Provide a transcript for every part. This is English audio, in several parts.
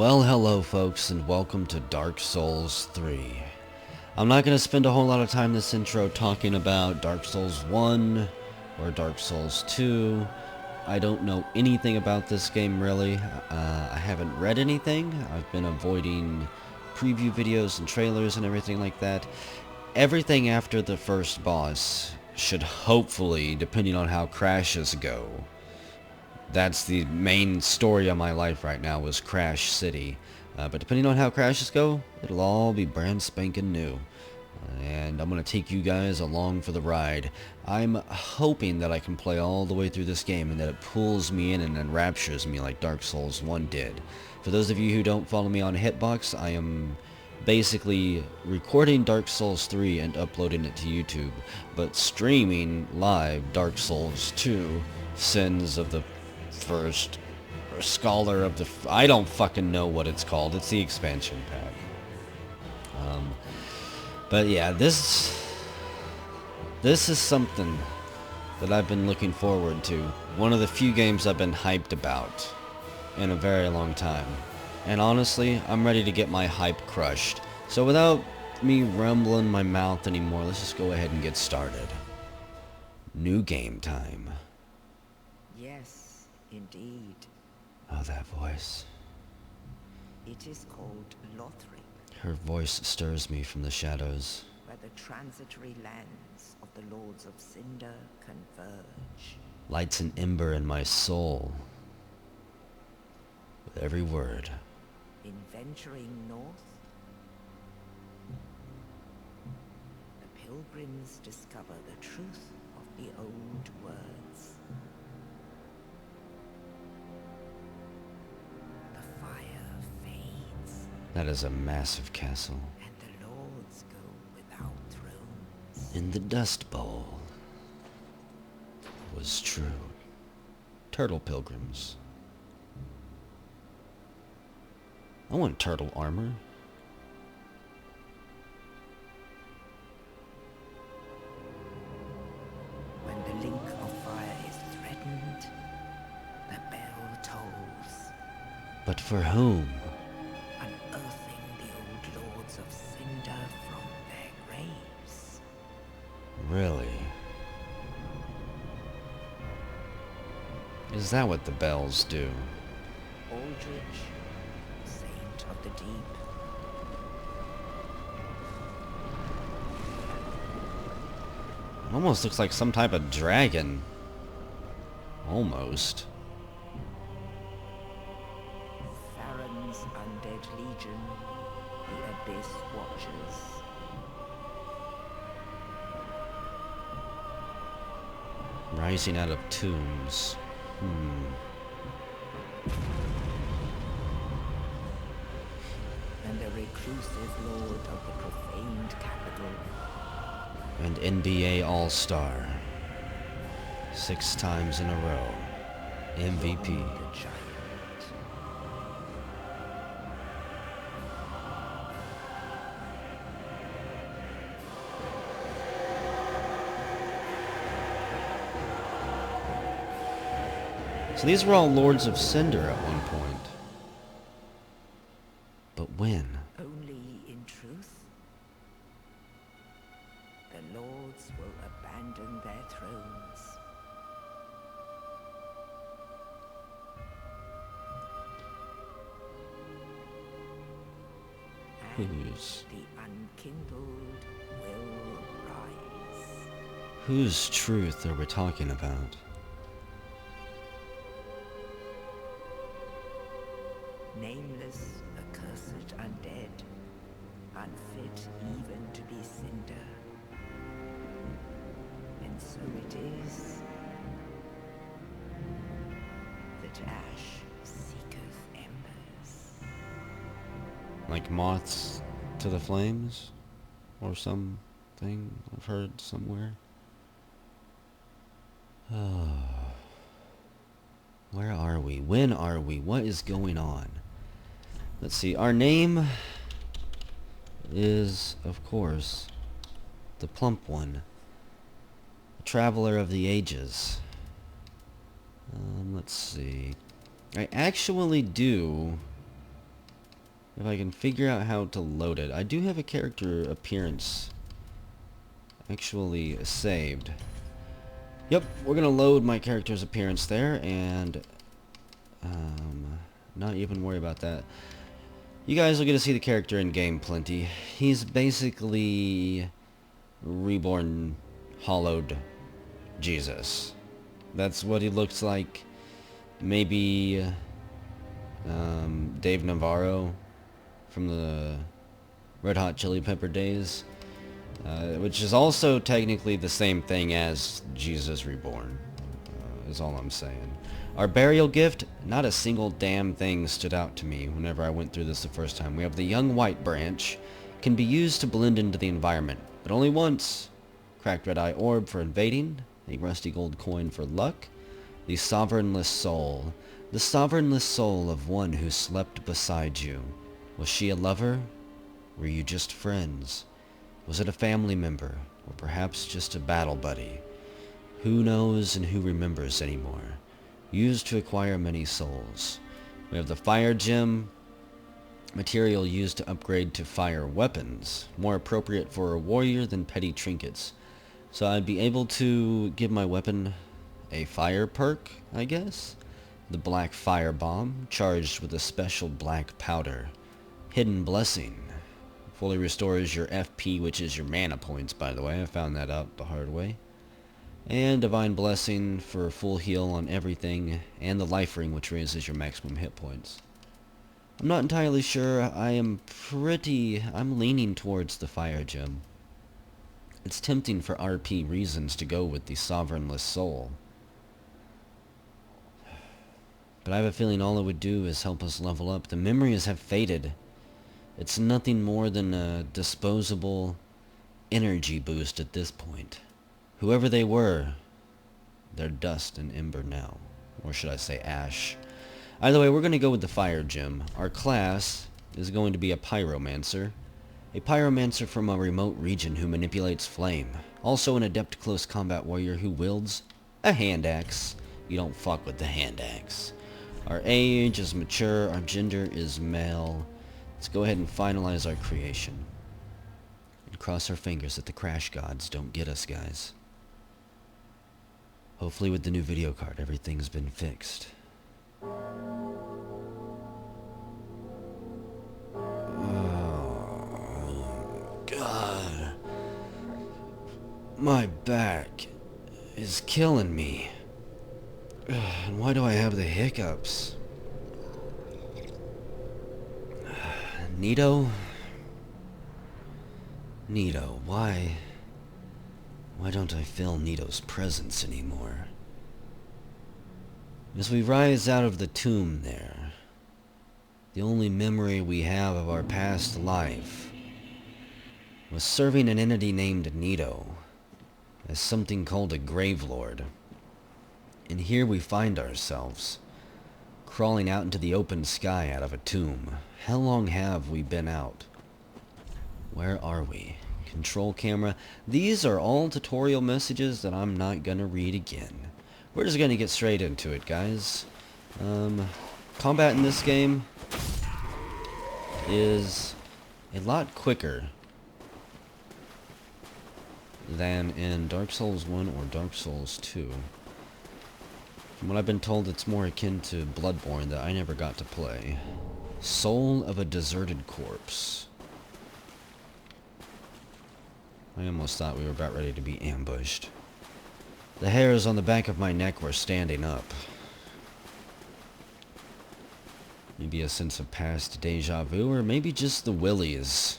Well, hello folks, and welcome to Dark Souls 3. I'm not going to spend a whole lot of time this intro talking about Dark Souls 1 or Dark Souls 2. I don't know anything about this game really. I haven't read anything. I've been avoiding preview videos and trailers and everything like that. Everything after the first boss should hopefully, depending on how crashes go, that's the main story of my life right now, is Crash City. But depending on how crashes go, it'll all be brand spanking new. And I'm going to take you guys along for the ride. I'm hoping that I can play all the way through this game and that it pulls me in and enraptures me like Dark Souls 1 did. For those of you who don't follow me on Hitbox, I am basically recording Dark Souls 3 and uploading it to YouTube, but streaming live Dark Souls 2, Sins of the First, or Scholar of the... I don't fucking know what it's called. It's the expansion pack. But yeah, this is something that I've been looking forward to. One of the few games I've been hyped about in a very long time. And honestly, I'm ready to get my hype crushed. So without me rumbling my mouth anymore, let's just go ahead and get started. New game time. Yes, indeed. Oh, that voice. It is called Lothric, Her voice stirs me from the shadows. where the transitory lands of the Lords of Cinder converge. Lights an ember in my soul. With every word. In venturing north, the pilgrims discover the truth of the old words. The fire fades, That is a massive castle. and the lords go without thrones. In the Dust Bowl. Was true. Turtle pilgrims. I want turtle armor. When the link of fire is threatened, the bell tolls, But for whom? unearthing the old lords of Cinder from their graves. Really? Is that what the bells do? Aldrich, saint of the deep, It almost looks like some type of dragon. Almost. Farron's undead legion, the Abyss Watchers. Rising out of tombs. And the reclusive lord of the profaned capital. And NBA All-Star. 6 times in a row. MVP. The giant. So these were all Lords of Cinder at one point. But when? Only in truth, the lords will abandon their thrones. And Whose? the unkindled will rise. Whose truth are we talking about? Nameless, accursed undead, unfit even to be cinder. And so it is that ash seeketh embers. Like moths to the flames? Or something I've heard somewhere? Oh. Where are we? When are we? What is going on? Let's see. Our name is, of course, the plump one. The Traveler of the Ages. Let's see. I actually do if I can figure out how to load it. I do have a character appearance actually saved. Yep, we're gonna load my character's appearance there, and not even worry about that. You guys will get to see the character in game plenty. He's basically reborn, hollowed Jesus. That's what he looks like. Maybe Dave Navarro from the Red Hot Chili Pepper days, which is also technically the same thing as Jesus Reborn, is all I'm saying. Our burial gift, not a single damn thing stood out to me whenever I went through this the first time. We have the young white branch, can be used to blend into the environment, but only once. Cracked red eye orb for invading, a rusty gold coin for luck, the sovereignless soul. The sovereignless soul of one who slept beside you. Was she a lover? Were you just friends? Was it a family member? Or perhaps just a battle buddy? Who knows and who remembers anymore? Used to acquire many souls. We have the fire gem. Material used to upgrade to fire weapons. More appropriate for a warrior than petty trinkets. So I'd be able to give my weapon a fire perk, I guess? The black fire bomb, charged with a special black powder. Hidden blessing. Fully restores your FP, which is your mana points, by the way. I found that out the hard way. And divine blessing for a full heal on everything. And the life ring, which raises your maximum hit points. I'm not entirely sure. I'm leaning towards the fire gem. It's tempting for RP reasons to go with the sovereignless soul. But I have a feeling all it would do is help us level up. The memories have faded. It's nothing more than a disposable energy boost at this point. Whoever they were, they're dust and ember now. Or should I say ash. Either way, we're going to go with the fire gem. Our class is going to be a pyromancer. A pyromancer from a remote region who manipulates flame. Also an adept close combat warrior who wields a hand axe. You don't fuck with the hand axe. Our age is mature. Our gender is male. Let's go ahead and finalize our creation. And cross our fingers that the crash gods don't get us, guys. Hopefully with the new video card, everything's been fixed. Oh, God. My back is killing me. And why do I have the hiccups? Nito? Nito, why don't I feel Nito's presence anymore? As we rise out of the tomb there, the only memory we have of our past life was serving an entity named Nito as something called a Gravelord. And here we find ourselves, crawling out into the open sky out of a tomb. How long have we been out? Where are we? Control camera. These are all tutorial messages that I'm not gonna read again. We're just gonna get straight into it, guys. Combat in this game is a lot quicker than in Dark Souls 1 or Dark Souls 2. From what I've been told, it's more akin to Bloodborne that I never got to play. Soul of a deserted corpse. I almost thought we were about ready to be ambushed. The hairs on the back of my neck were standing up. Maybe a sense of past deja vu, or maybe just the willies.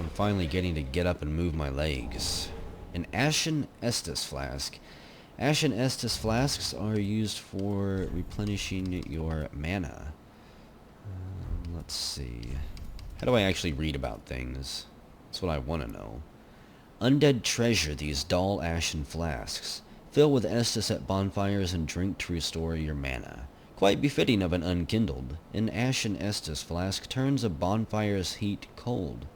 I'm finally getting to get up and move my legs. An Ashen Estus Flask. Ashen Estus Flasks are used for replenishing your mana. Let's see. How do I actually read about things? That's what I want to know. Undead treasure these dull ashen flasks. Fill with Estus at bonfires and drink to restore your mana. Quite befitting of an unkindled. An Ashen Estus flask turns a bonfire's heat cold.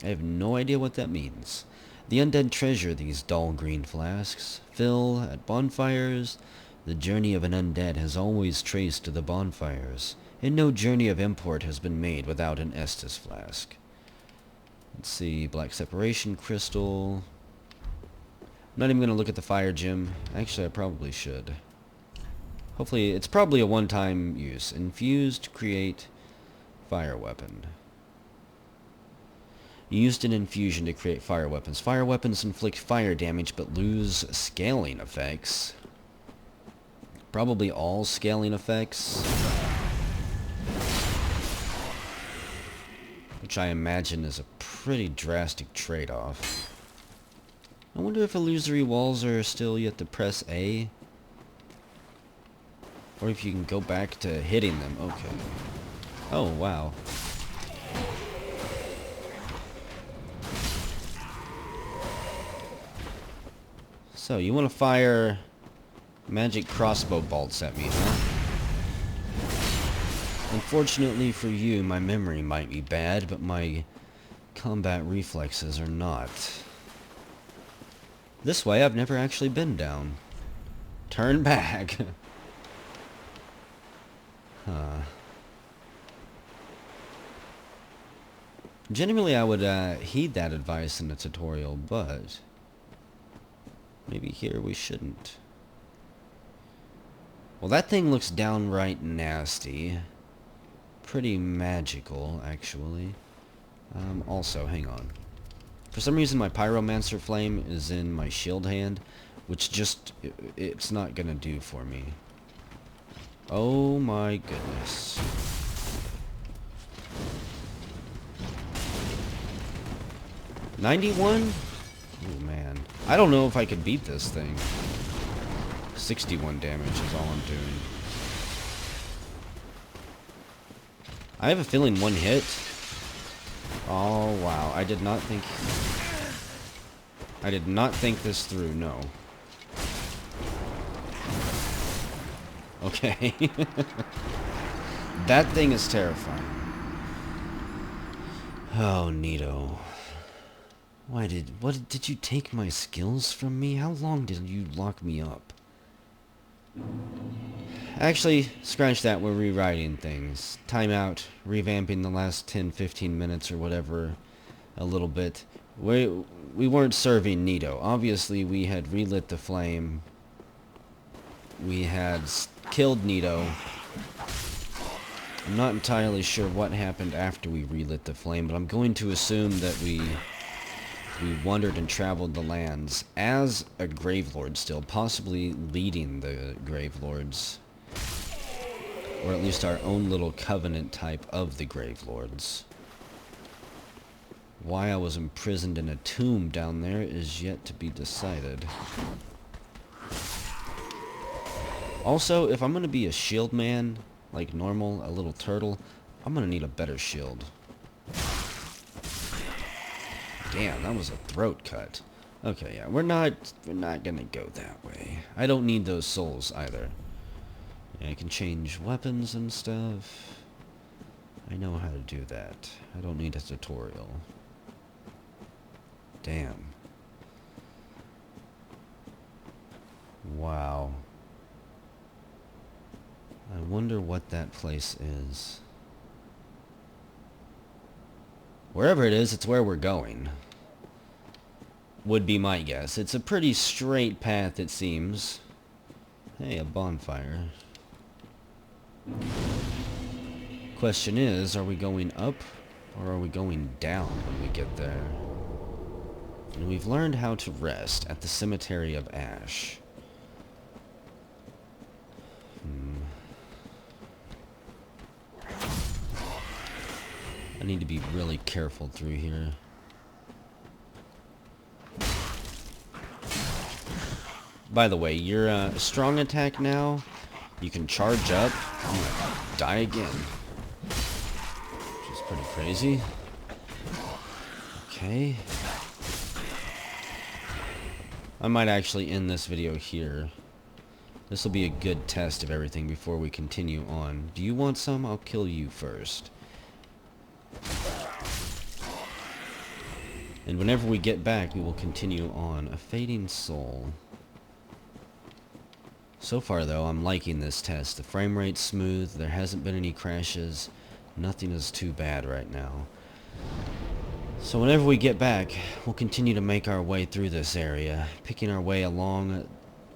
I have no idea what that means. The undead treasure these dull green flasks. Fill at bonfires. The journey of an undead has always traced to the bonfires, and no journey of import has been made without an Estus flask. Let's see, black separation crystal. I'm not even going to look at the fire gem. Actually, I probably should. Hopefully, it's probably a one-time use. Infused, create fire weapon. Used an infusion to create fire weapons. Fire weapons inflict fire damage but lose scaling effects. Probably all scaling effects. Which I imagine is a pretty drastic trade-off. I wonder if illusory walls are still yet to press A. Or if you can go back to hitting them. Okay. Oh, wow. So, you want to fire magic crossbow bolts at me, huh? Unfortunately for you, my memory might be bad, but my combat reflexes are not. This way, I've never actually been down. Turn back. Huh. Generally, I would heed that advice in the tutorial, but maybe here we shouldn't. Well, that thing looks downright nasty. Pretty magical, actually. Also, hang on. For some reason, my Pyromancer Flame is in my shield hand, which just, it's not gonna do for me. Oh my goodness. $91? Oh man. I don't know if I could beat this thing. 61 damage is all I'm doing. I have a feeling one hit. Oh wow, I did not think this through, no. Okay. That thing is terrifying. Oh, Nito. What did you take my skills from me? How long did you lock me up? Actually, scratch that, we're rewriting things. Timeout, revamping the last 10-15 minutes or whatever a little bit. We weren't serving Nito. Obviously, we had relit the flame. We had killed Nito. I'm not entirely sure what happened after we relit the flame, but I'm going to assume that we wandered and traveled the lands as a Gravelord still, possibly leading the Gravelords. Or at least our own little covenant type of the Gravelords. Why I was imprisoned in a tomb down there is yet to be decided. Also, if I'm going to be a shield man, like normal, a little turtle, I'm going to need a better shield. Damn, that was a throat cut. Okay, yeah, we're not going to go that way. I don't need those souls either. Yeah, I can change weapons and stuff. I know how to do that. I don't need a tutorial. Damn. Wow. I wonder what that place is. Wherever it is, it's where we're going. Would be my guess. It's a pretty straight path, it seems. Hey, a bonfire. Question is, are we going up or are we going down when we get there? And we've learned how to rest at the Cemetery of Ash. I need to be really careful through here. By the way, your strong attack now, you can charge up and die again. Which is pretty crazy. Okay. I might actually end this video here. This will be a good test of everything before we continue on. Do you want some? I'll kill you first. And whenever we get back, we will continue on. A fading soul. So far, though, I'm liking this test. The frame rate's smooth, there hasn't been any crashes, nothing is too bad right now. So whenever we get back, we'll continue to make our way through this area, picking our way along,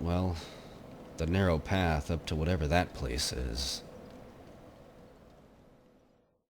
well, the narrow path up to whatever that place is.